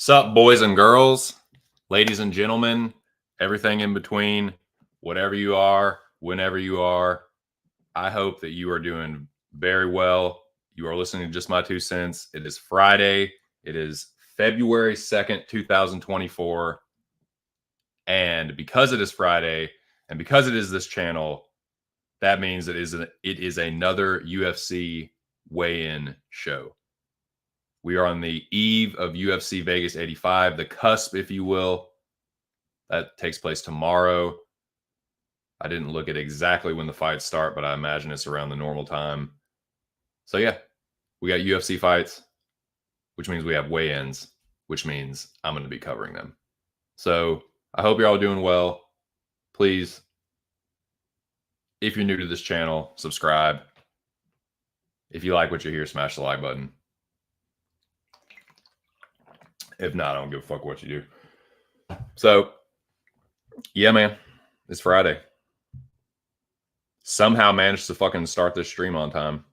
Sup, boys and girls, ladies and gentlemen, everything in between, whatever you are, whenever you are. I hope that you are doing very well. You are listening to Just My Two Cents. It is Friday. It is February 2nd, 2024. And because it is Friday and because it is this channel, that means it is another UFC weigh-in show. We are on the eve of UFC Vegas 85, the cusp, if you will. That takes place tomorrow. I didn't look at exactly when the fights start, but I imagine it's around the normal time. So yeah, we got UFC fights, which means we have weigh-ins, which means I'm going to be covering them. So I hope you're all doing well. Please, if you're new to this channel, subscribe. If you like what you hear, smash the like button. If not, I don't give a fuck what you do. So, yeah, man, it's Friday. Somehow managed to fucking start this stream on time.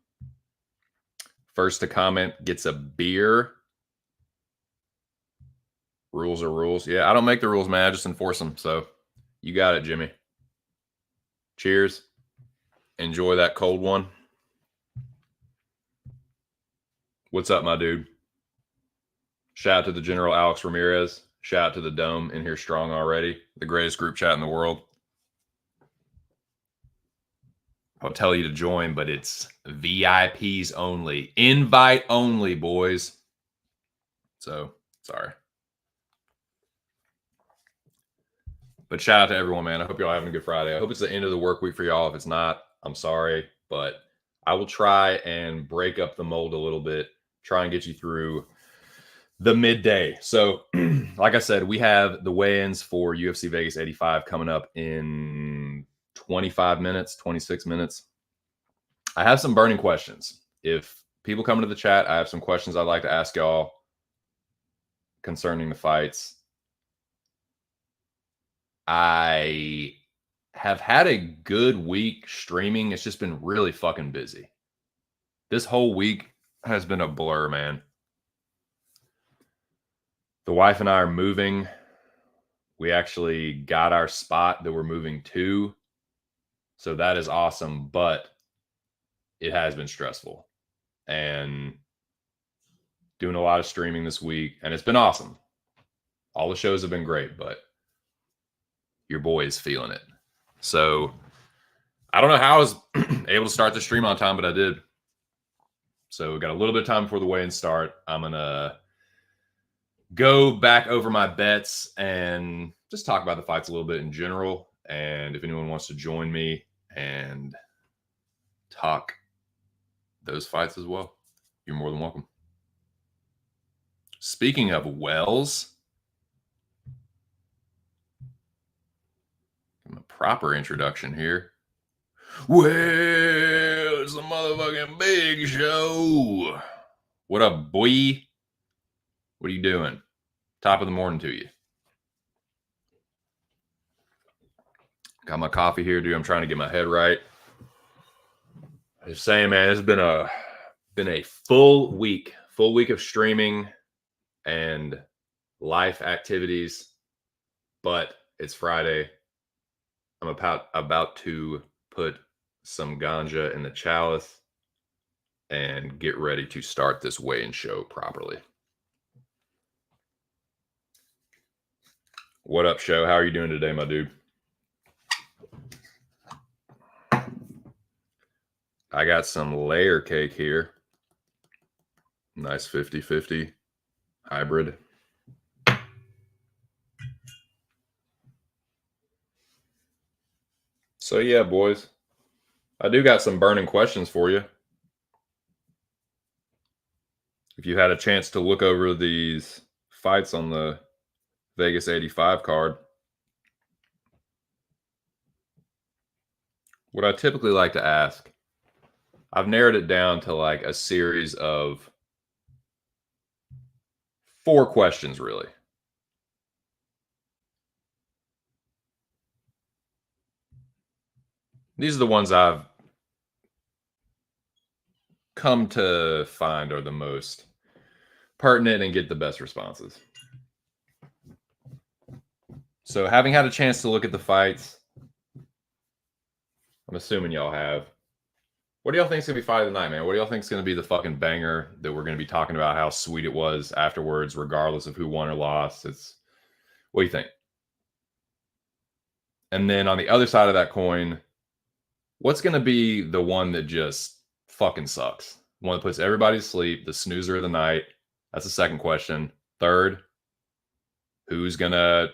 First to comment gets a beer. Rules are rules. Yeah, I don't make the rules, man. I just enforce them. So, you got it, Jimmy. Cheers. Enjoy that cold one. What's up, my dude? Shout out to the General Alex Ramirez. Shout out to the Dome in here strong already. The greatest group chat in the world. I'll tell you to join, but it's VIPs only. Invite only, boys. So, sorry. But shout out to everyone, man. I hope y'all having a good Friday. I hope it's the end of the work week for y'all. If it's not, I'm sorry. But I will try and break up the mold a little bit. Try and get you through the midday. So, like I said, we have the weigh-ins for UFC Vegas 85 coming up in 25 minutes, 26 minutes. I have some burning questions. If people come into the chat, I have some questions I'd like to ask y'all concerning the fights. I have had a good week streaming. It's just been really fucking busy. This whole week has been a blur, man. The wife and I are moving. We actually got our spot that we're moving to. So that is awesome, but it has been stressful. And doing a lot of streaming this week, and it's been awesome. All the shows have been great, but your boy is feeling it. So I don't know how I was able to start the stream on time, but I did. So we got a little bit of time before the weigh-in start. I'm going to go back over my bets and just talk about the fights a little bit in general. And if anyone wants to join me and talk those fights as well, you're more than welcome. Speaking of Wells, a proper introduction here. Well, it's a motherfucking big show. What up, boy? What are you doing? Top of the morning to you. Got my coffee here, dude. I'm trying to get my head right. Just saying, man, it's been a full week of streaming and life activities, but it's Friday. I'm about to put some ganja in the chalice and get ready to start this weigh-in show properly. What up, show? How are you doing today, my dude? I got some layer cake here. Nice 50-50 hybrid. So yeah, boys, I do got some burning questions for you. If you had a chance to look over these fights on the Vegas 85 card, what I typically like to ask, I've narrowed it down to like a series of 4 questions, really. These are the ones I've come to find are the most pertinent and get the best responses. So having had a chance to look at the fights, I'm assuming y'all have. What do y'all think is going to be fight of the night, man? What do y'all think is going to be the fucking banger that we're going to be talking about how sweet it was afterwards, regardless of who won or lost? What do you think? And then on the other side of that coin, what's going to be the one that just fucking sucks? One that puts everybody to sleep, the snoozer of the night. That's the second question. Third, who's going to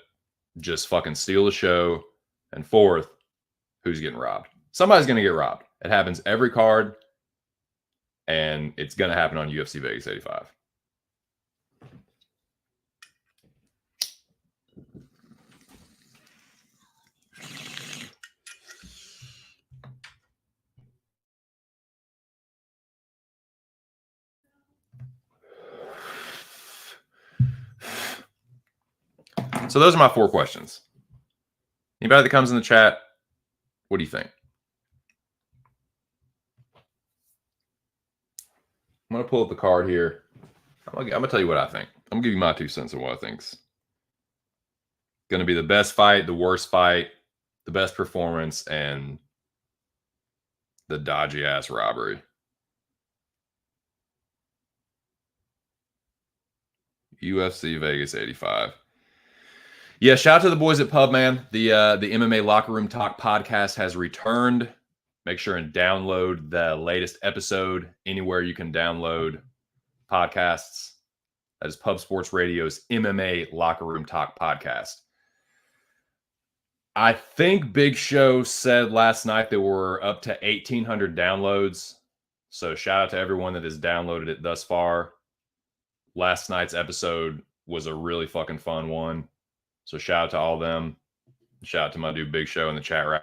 just fucking steal the show? And fourth, who's getting robbed? Somebody's going to get robbed. It happens every card, and it's going to happen on UFC Vegas 85. So those are my 4 questions. Anybody that comes in the chat, what do you think? I'm going to pull up the card here. I'm going to tell you what I think. I'm going to give you my 2 cents on what I think's going to be the best fight, the worst fight, the best performance, and the dodgy ass robbery. UFC Vegas 85. Yeah, shout out to the boys at Pub, man. The MMA Locker Room Talk podcast has returned. Make sure and download the latest episode anywhere you can download podcasts. That is Pub Sports Radio's MMA Locker Room Talk podcast. I think Big Show said last night that we're up to 1,800 downloads. So shout out to everyone that has downloaded it thus far. Last night's episode was a really fucking fun one. So shout out to all of them. Shout out to my dude Big Show in the chat right